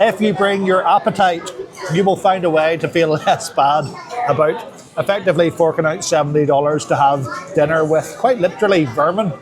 If you bring your appetite, you will find a way to feel less bad about effectively forking out $70 to have dinner with quite literally vermin.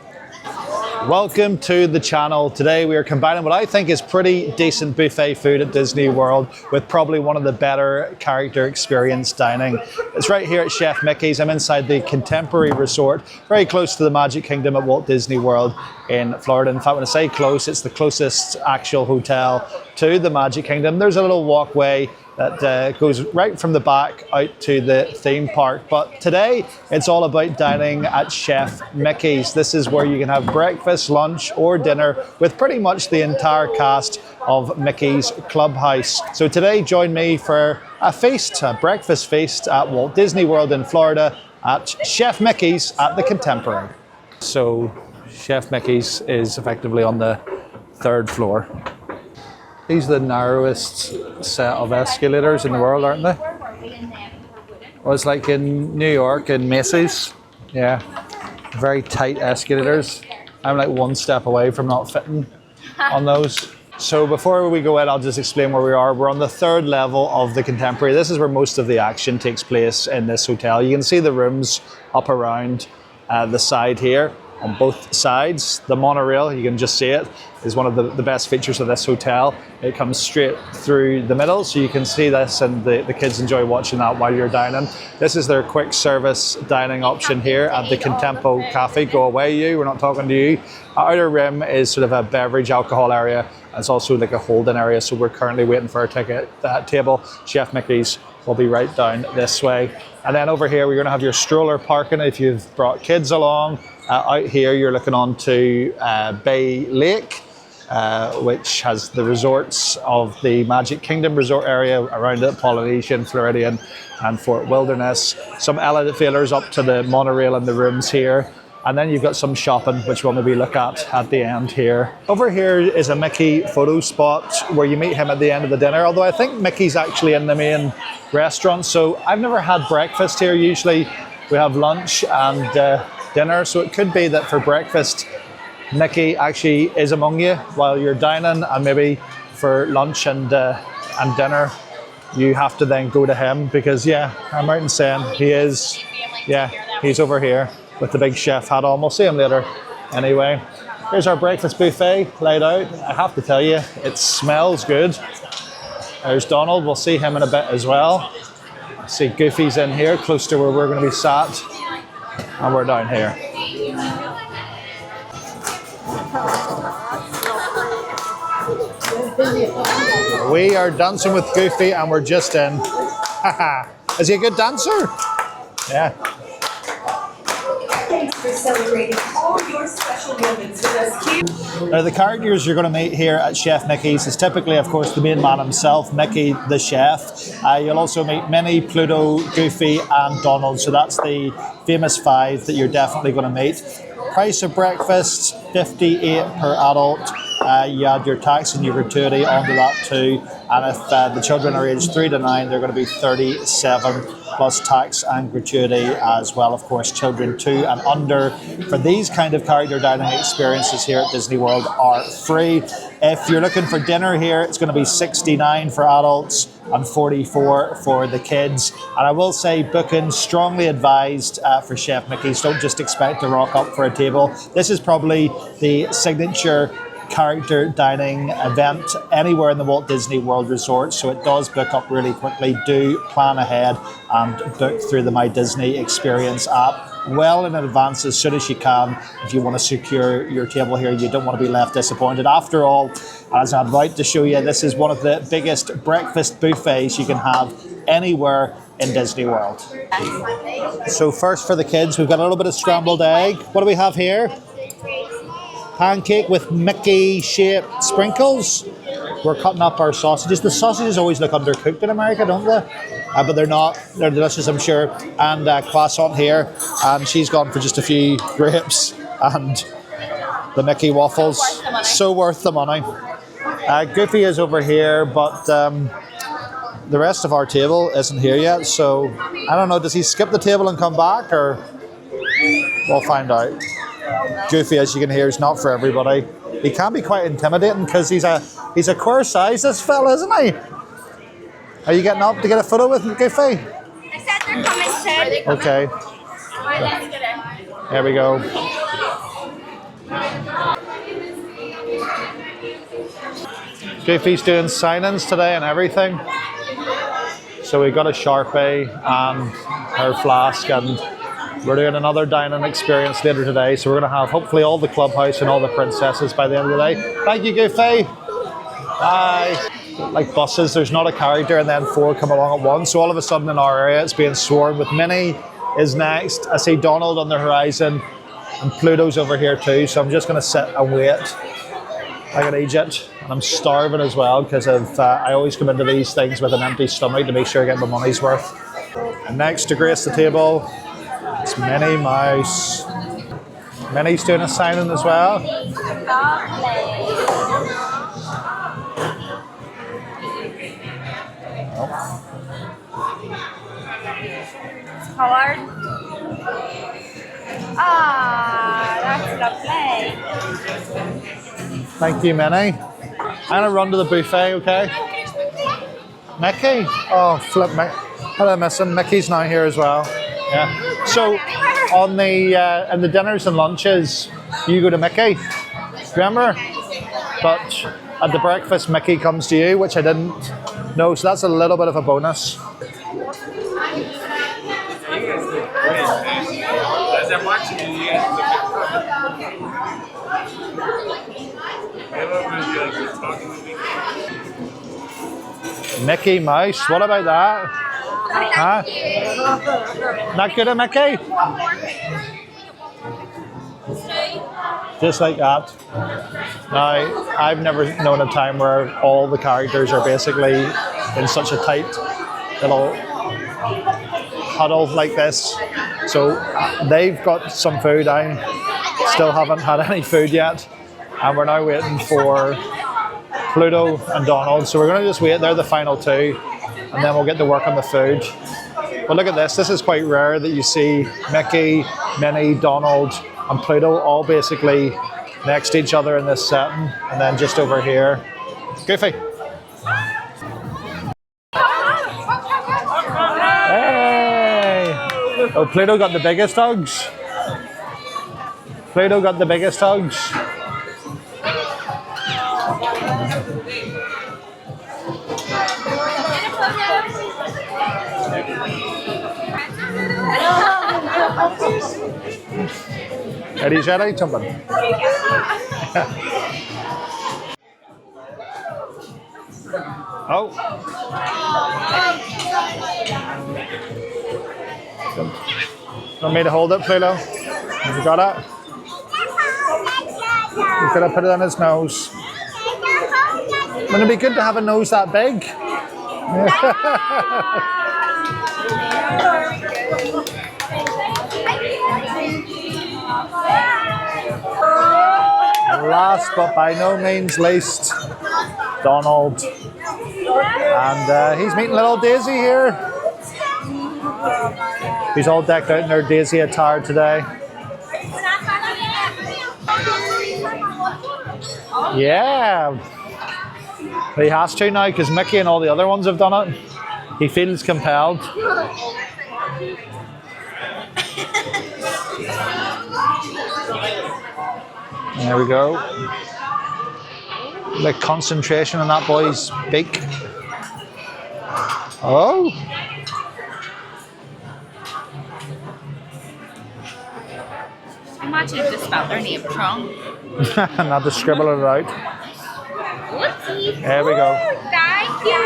Welcome to the channel. Today we are combining what I think is pretty decent buffet food at Disney World with probably one of the better character experience dining. It's right here at Chef Mickey's. I'm inside the Contemporary Resort, very close to the Magic Kingdom at Walt Disney World in Florida. In fact, when I say close, it's the closest actual hotel to the Magic Kingdom. There's a little walkway that goes right from the back out to the theme park. But today, it's all about dining at Chef Mickey's. This is where you can have breakfast, lunch, or dinner with pretty much the entire cast of Mickey's Clubhouse. So today, join me for a feast, a breakfast feast at Walt Disney World in Florida at Chef Mickey's at the Contemporary. So Chef Mickey's is effectively on the third floor. These are the narrowest set of escalators in the world, aren't they? Well, it's like in New York in Macy's. Yeah, very tight escalators. I'm like one step away from not fitting on those. So before we go in, I'll just explain where we are. We're on the third level of the Contemporary. This is where most of the action takes place in this hotel. You can see the rooms up around the side here. On both sides, the monorail, you can just see it, is one of the best features of this hotel. It comes straight through the middle, so you can see this, and the kids enjoy watching that while you're dining. This is their quick service dining option here at the Contempo Cafe. Go away, you, we're not talking to you. Our outer rim is sort of a beverage alcohol area. It's also like a holding area, so we're currently waiting for our ticket table. Chef Mickey's will be right down this way. And then over here, we're going to have your stroller parking if you've brought kids along. Out here, you're looking onto Bay Lake, which has the resorts of the Magic Kingdom resort area around it, Polynesian, Floridian, and Fort Wilderness. Some elevators up to the monorail and the rooms here. And then you've got some shopping, which we'll maybe look at the end here. Over here is a Mickey photo spot where you meet him at the end of the dinner, although I think Mickey's actually in the main restaurant. So I've never had breakfast here. Usually we have lunch and dinner. So it could be that for breakfast, Mickey actually is among you while you're dining, and maybe for lunch and dinner, you have to then go to him because, yeah, I'm right in saying he is, yeah, he's over here with the big chef hat on. We'll see him later anyway. Here's our breakfast buffet laid out. I have to tell you, it smells good. There's Donald. We'll see him in a bit as well. I see Goofy's in here, close to where we're going to be sat. And we're down here. We are dancing with Goofy and we're just in. Is he a good dancer? Yeah. Thanks for celebrating all your special moments with us. Now, the characters you're going to meet here at Chef Mickey's is typically, of course, the main man himself, Mickey the chef. You'll also meet Minnie, Pluto, Goofy, and Donald. So that's the famous five that you're definitely going to meet. Price of breakfast, $58 per adult. You add your tax and your gratuity onto that too. And if the children are aged 3 to 9, they're going to be $37 plus tax and gratuity as well. Of course, children 2 and under for these kind of character dining experiences here at Disney World are free. If you're looking for dinner here, it's going to be $69 for adults and $44 for the kids. And I will say, booking strongly advised for Chef Mickey's. Don't just expect to rock up for a table. This is probably the signature character dining event anywhere in the Walt Disney World Resort, so it does book up really quickly. Do plan ahead and book through the My Disney Experience app well in advance as soon as you can if you want to secure your table here. You don't want to be left disappointed. After all, as I'm about to show you, this is one of the biggest breakfast buffets you can have anywhere in Disney World. So first for the kids, we've got a little bit of scrambled egg. What do we have here? Pancake with Mickey-shaped sprinkles. We're cutting up our sausages. The sausages always look undercooked in America, don't they? But they're not. They're delicious, I'm sure. And croissant here. And she's gone for just a few grapes and the Mickey waffles. So worth the money. Goofy is over here, but the rest of our table isn't here yet. So I don't know, does he skip the table and come back, or we'll find out. Goofy, as you can hear, is not for everybody. he can be quite intimidating because he's a queer size, this fella, isn't he? Are you getting up to get a photo with Goofy? I said they're coming soon. Okay, Alright, let's get it. there we go. Goofy's doing signings today and everything. So we've got a Sharpie and her flask, and we're doing another dining experience later today. So we're going to have hopefully all the clubhouse and all the princesses by the end of the day. Thank you, Goofy. Bye. Like buses, there's not a character and then 4 come along at once. So all of a sudden in our area it's being swarmed with Minnie is next. I see Donald on the horizon and Pluto's over here too. So I'm just going to sit and wait. I can eat it, and I'm starving as well because I always come into these things with an empty stomach to make sure I get my money's worth. And next to grace the table, it's Minnie Mouse. Minnie's doing a signing as well. Howard. That's lovely. Thank you, Minnie. I'm gonna run to the buffet, okay? Mickey? Oh, flip me. How did I miss him? Mickey's now here as well. Yeah. So, on the in the dinners and lunches, you go to Mickey. Remember? But at the breakfast, Mickey comes to you, which I didn't know. So that's a little bit of a bonus. Mickey Mouse, what about that? Huh? Not good at Mickey? Just like that. Now, I've never known a time where all the characters are basically in such a tight little huddle like this. So they've got some food. I still haven't had any food yet. And we're now waiting for Pluto and Donald. So we're going to just wait. They're the final 2. And then we'll get to work on the food. But look at this. This is quite rare that you see Mickey, Minnie, Donald and Pluto all basically next to each other in this setting. And then just over here, Goofy. Hey! Oh, Pluto got the biggest hugs. Pluto got the biggest hugs. Ready, Jedi? Jump in. Oh. Want me to hold it, Pluto? Have you got it? You could have put it on his nose. Wouldn't it be good to have a nose that big? Last but by no means least, Donald. And he's meeting little Daisy here. He's all decked out in their Daisy attire today. Yeah. But he has to now because Mickey and all the other ones have done it. He feels compelled. There we go. The concentration on that boy's beak. Oh. Imagine if they spelled their name wrong. Not to scribble it out. Whoopsie. There we go. Thank you.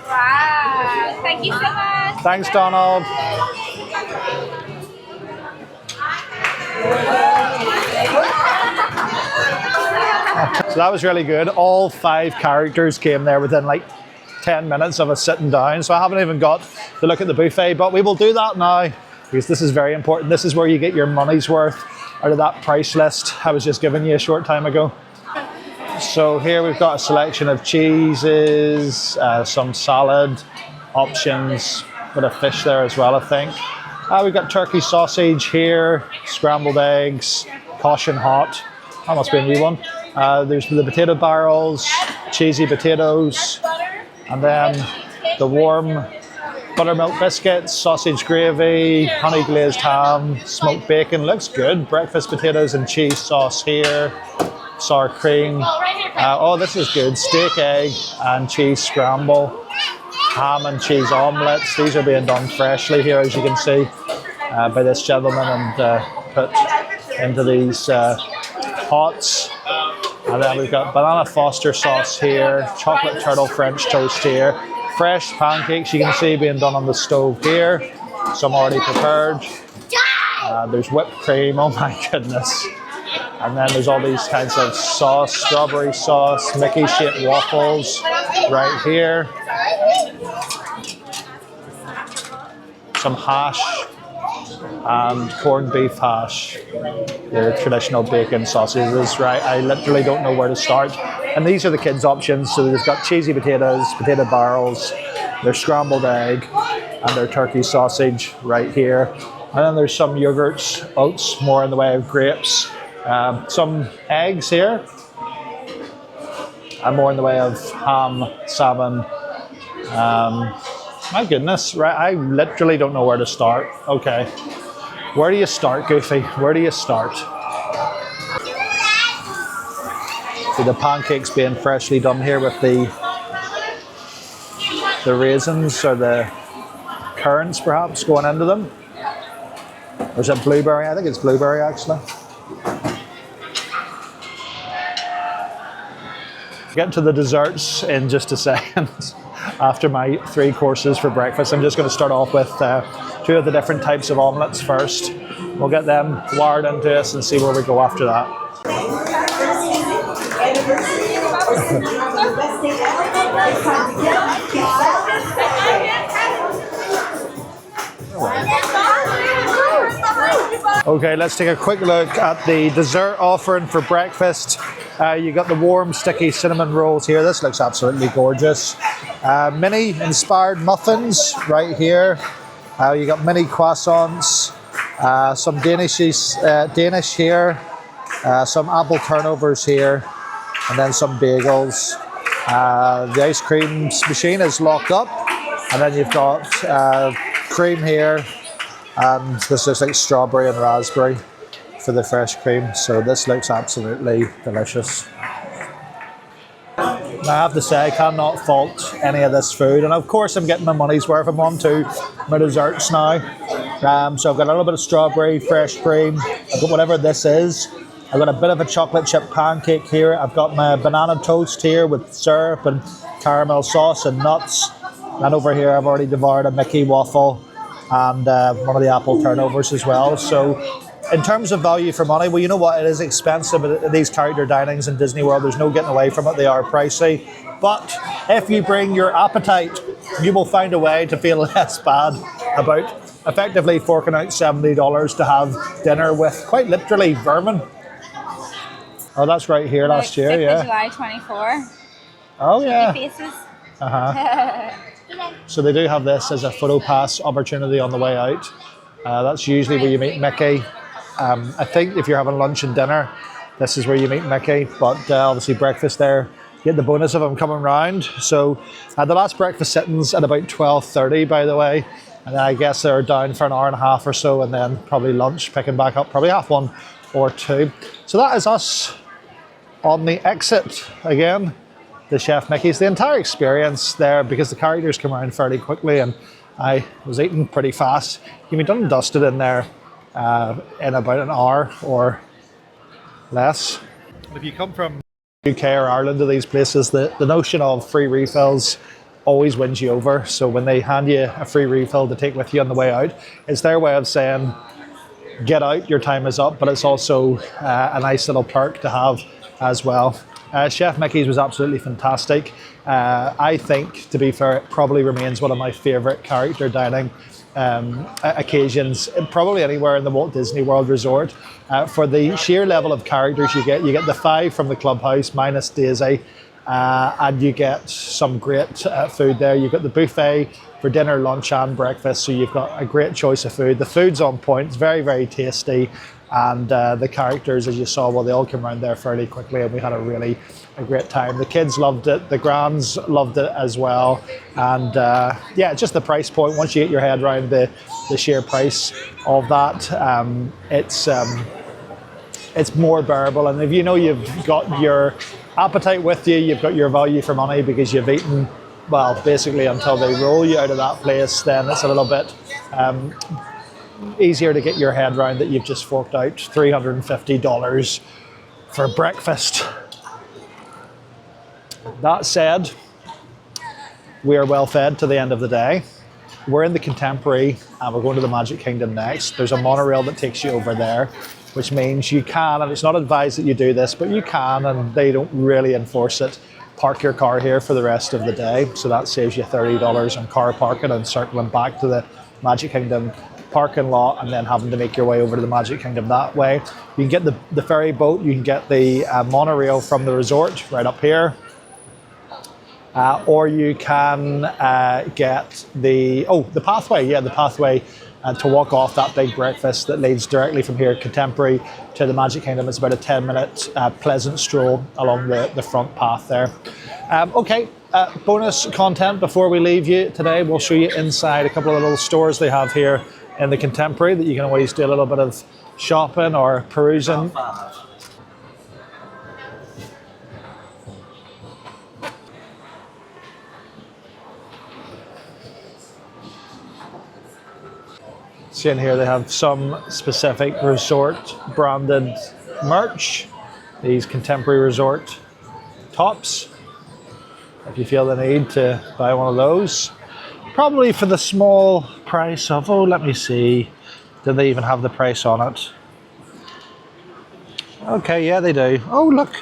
Wow. Thank you so much. Thanks, Donald. So that was really good. All 5 characters came there within like 10 minutes of us sitting down. So I haven't even got to look at the buffet, but we will do that now because this is very important. This is where you get your money's worth out of that price list I was just giving you a short time ago. So here we've got a selection of cheeses, some salad options, bit of fish there as well, I think. We've got turkey sausage here, scrambled eggs, posh and hot. That must be a new one. There's the potato barrels, cheesy potatoes, and then the warm buttermilk biscuits, sausage gravy, honey glazed ham, smoked bacon. Looks good. Breakfast potatoes and cheese sauce here. Sour cream. Oh, this is good. Steak, egg, and cheese scramble. Ham and cheese omelets. These are being done freshly here, as you can see, by this gentleman, and put into these pots. And then we've got banana Foster sauce here, chocolate turtle French toast here, fresh pancakes you can see being done on the stove here, some already prepared. There's whipped cream, oh my goodness. And then there's all these kinds of sauce, strawberry sauce, Mickey shaped waffles right here. Some hash and corned beef hash. Their traditional bacon sausages, right? I literally don't know where to start. And these are the kids' options. So they've got cheesy potatoes, potato barrels, their scrambled egg, and their turkey sausage right here. And then there's some yogurts, oats, more in the way of grapes. Some eggs here, and more in the way of ham, salmon. My goodness, right? I literally don't know where to start. Okay, where do you start, Goofy? Where do you start? So the pancakes being freshly done here with the raisins or the currants perhaps going into them. Or is it blueberry? I think it's blueberry actually. Get to the desserts in just a second. After my 3 courses for breakfast, I'm just going to start off with 2 of the different types of omelettes first. We'll get them wired into us and see where we go after that. Okay, let's take a quick look at the dessert offering for breakfast. You got the warm, sticky cinnamon rolls here. This looks absolutely gorgeous. Mini inspired muffins right here. You got mini croissants, some Danish here, some apple turnovers here, and then some bagels. The ice cream machine is locked up, and then you've got cream here, and this looks like strawberry and raspberry for the fresh cream. So this looks absolutely delicious. Now, I have to say, I cannot fault any of this food, and of course I'm getting my money's worth. I'm on to my desserts now. So I've got a little bit of strawberry, fresh cream. I've got whatever this is. I've got a bit of a chocolate chip pancake here. I've got my banana toast here with syrup and caramel sauce and nuts. And over here I've already devoured a Mickey waffle and one of the apple turnovers as well. So in terms of value for money, well, you know what, it is expensive at these character dinings in Disney World. There's no getting away from it. They are pricey. But if you bring your appetite, you will find a way to feel less bad about effectively forking out $70 to have dinner with quite literally vermin. Oh, that's right here last year, yeah. July 24. Oh, yeah. Faces. So they do have this as a photo pass opportunity on the way out. That's usually where you meet Mickey. I think if you're having lunch and dinner, this is where you meet Mickey. But obviously breakfast there, you get the bonus of him coming round. So the last breakfast sittings at about 12:30, by the way. And then I guess they're down for an hour and a half or so, and then probably lunch, picking back up, probably 1:30 or 2. So that is us on the exit again. The Chef Mickey's, the entire experience there, because the characters come around fairly quickly and I was eating pretty fast. You can be done and dusted in there in about an hour or less. If you come from UK or Ireland to these places, the notion of free refills always wins you over. So when they hand you a free refill to take with you on the way out, it's their way of saying, get out, your time is up, but it's also a nice little perk to have as well. Chef Mickey's was absolutely fantastic. I think, to be fair, it probably remains one of my favourite character dining occasions, probably anywhere in the Walt Disney World Resort. For the sheer level of characters you get the 5 from the clubhouse minus Daisy, and you get some great food there. You've got the buffet for dinner, lunch and breakfast, so you've got a great choice of food. The food's on point, it's very, very tasty. And the characters, as you saw, well, they all came around there fairly quickly, and we had a great time. The kids loved it, the grands loved it as well, and yeah, just the price point. Once you get your head around the sheer price of that, it's more bearable. And if you know you've got your appetite with you, you've got your value for money because you've eaten, well, basically until they roll you out of that place, then it's a little bit easier to get your head around that you've just forked out $350 for breakfast. That said, we are well fed to the end of the day. We're in the Contemporary and we're going to the Magic Kingdom next. There's a monorail that takes you over there, which means you can, and it's not advised that you do this, but you can, and they don't really enforce it, park your car here for the rest of the day. So that saves you $30 on car parking and circling back to the Magic Kingdom parking lot and then having to make your way over to the Magic Kingdom that way. You can get the ferry boat, you can get the monorail from the resort right up here. Or you can get the pathway, the pathway to walk off that big breakfast that leads directly from here, Contemporary, to the Magic Kingdom. It's about a 10-minute pleasant stroll along the front path there. Okay, bonus content before we leave you today. We'll show you inside a couple of little stores they have here in the Contemporary that you can always do a little bit of shopping or perusing. See in here they have some specific resort branded merch. These Contemporary Resort tops. If you feel the need to buy one of those. Probably for the small price of, let me see. Do they even have the price on it? Okay, yeah, they do. Oh, look,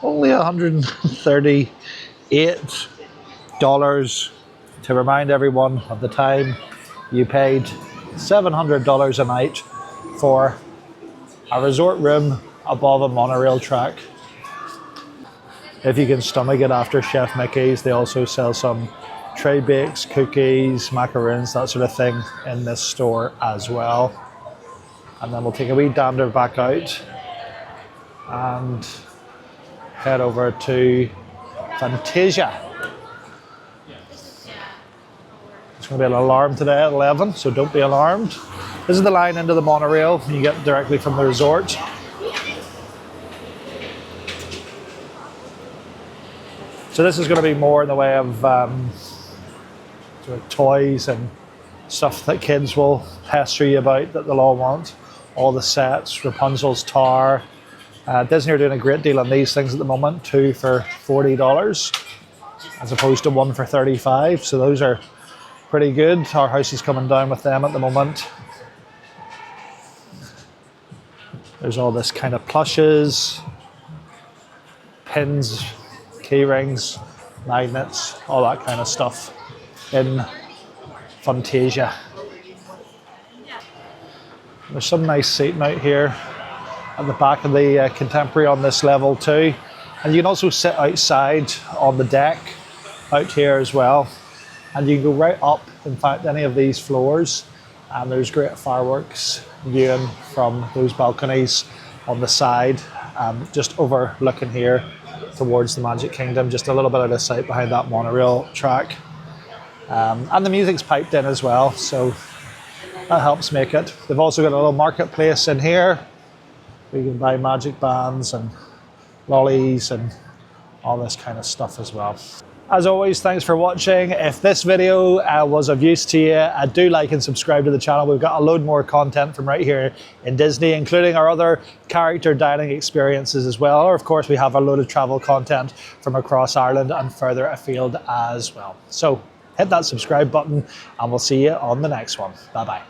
only $138 to remind everyone of the time you paid $700 a night for a resort room above a monorail track. If you can stomach it after Chef Mickey's, they also sell some tray bakes, cookies, macaroons, that sort of thing in this store as well. And then we'll take a wee dander back out and head over to Fantasia. It's going to be an alarm today at 11, so don't be alarmed. This is the line into the monorail you get directly from the resort. So this is going to be more in the way of sort of toys and stuff that kids will pester you about that they'll all want. All the sets, Rapunzel's Tower. Disney are doing a great deal on these things at the moment, 2 for $40 as opposed to 1 for $35. So those are pretty good. Our house is coming down with them at the moment. There's all this kind of plushes, pins, key rings, magnets, all that kind of stuff in Fantasia. There's some nice seating out here at the back of the Contemporary on this level too. And you can also sit outside on the deck out here as well. And you can go right up, in fact, any of these floors. And there's great fireworks viewing from those balconies on the side, just overlooking here towards the Magic Kingdom, just a little bit out of sight behind that monorail track. And the music's piped in as well, so that helps make it. They've also got a little marketplace in here. We can buy magic bands and lollies and all this kind of stuff as well. As always, thanks for watching. If this video was of use to you, do like and subscribe to the channel. We've got a load more content from right here in Disney, including our other character dining experiences as well. Or of course, we have a load of travel content from across Ireland and further afield as well. So hit that subscribe button and we'll see you on the next one. Bye-bye.